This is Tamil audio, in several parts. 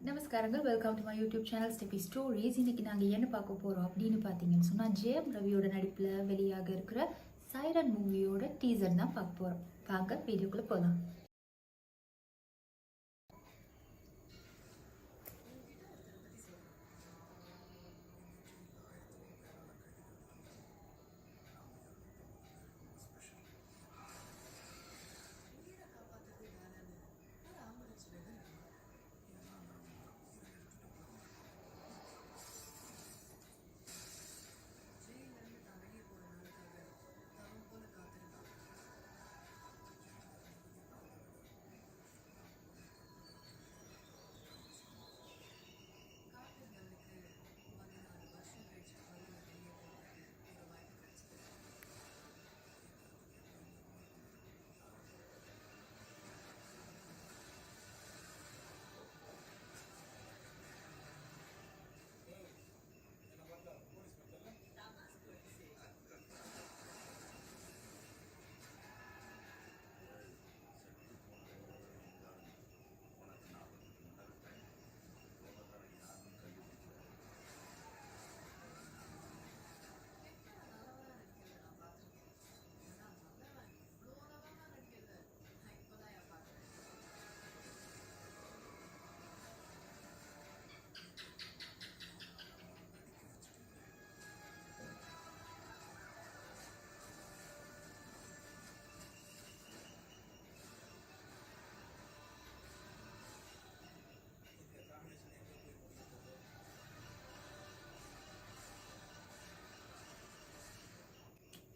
நமஸ்காரங்கள். Welcome to my YouTube channel ஸ்டெப்பி stories. இன்னைக்கு நாங்கள் என்ன பார்க்க போகிறோம் அப்படின்னு பார்த்தீங்கன்னு சொன்னால், ஜெயம் ரவியோட நடிப்பில் வெளியாக இருக்கிற சைரன் மூவியோட டீசர் தான் பார்க்க போகிறோம். வாங்க வீடியோக்குள்ளே போகலாம்.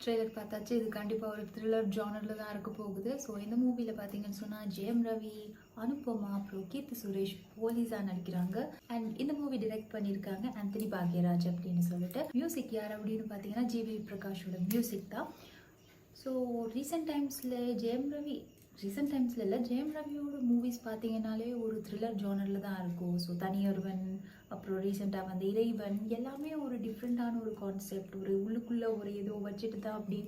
ட்ரெய்லர் பார்த்தாச்சு. இது கண்டிப்பாக ஒரு த்ரில்லர் ஜானரில் தான் இருக்க போகுது. ஸோ இந்த மூவியில் பார்த்தீங்கன்னு சொன்னால் ஜெயம் ரவி, அனுபமா, அப்புறம் கீர்த்தி சுரேஷ் போலீஸாக நடிக்கிறாங்க. அண்ட் இந்த மூவி டிரெக்ட் பண்ணியிருக்காங்க ஆந்தனி பாக்யராஜ் அப்படின்னு சொல்லிட்டு. மியூசிக் யார் அப்படின்னு பார்த்தீங்கன்னா ஜிவி பிரகாஷோட மியூசிக் தான். ஸோ ரீசெண்ட் டைம்ஸில் ஜெயம் ரவியோட மூவிஸ் பார்த்தீங்கன்னாலே ஒரு த்ரில்லர் ஜானரில் தான் இருக்கும். ஸோ தனியொருவன், அப்புறம் ரீசெண்டாக வந்து இறைவன், எல்லாமே ஒரு டிஃப்ரெண்ட்டான ஒரு கான்செப்ட், ஒரு உள்ளுக்குள்ளே ஒரு ஏதோ வச்சுட்டு தான் அப்படி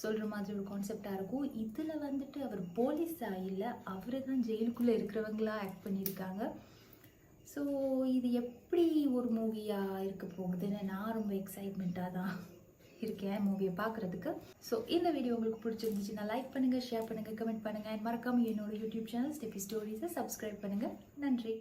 சொல்கிற மாதிரி ஒரு கான்செப்டாக இருக்கும். இதில் வந்துட்டு அவர் போலீஸாக இல்லை, அவர் தான் ஜெயிலுக்குள்ளே இருக்கிறவங்களா ஆக்ட் பண்ணியிருக்காங்க. ஸோ இது எப்படி ஒரு மூவியாக இருக்க போகுதுன்னு நான் ரொம்ப எக்ஸைட்மெண்ட்டாக தான் இருக்கேன் மூவியை பார்க்குறதுக்கு. ஸோ இந்த வீடியோ உங்களுக்கு பிடிச்சிருந்துச்சுன்னா லைக் பண்ணுங்கள், ஷேர் பண்ணுங்கள், கமெண்ட் பண்ணுங்கள். அண்ட் மறக்காமல் என்னோட யூடியூப் சேனல் ஸ்டெப்பி ஸ்டோரிஸை சப்ஸ்கிரைப் பண்ணுங்கள். நன்றி.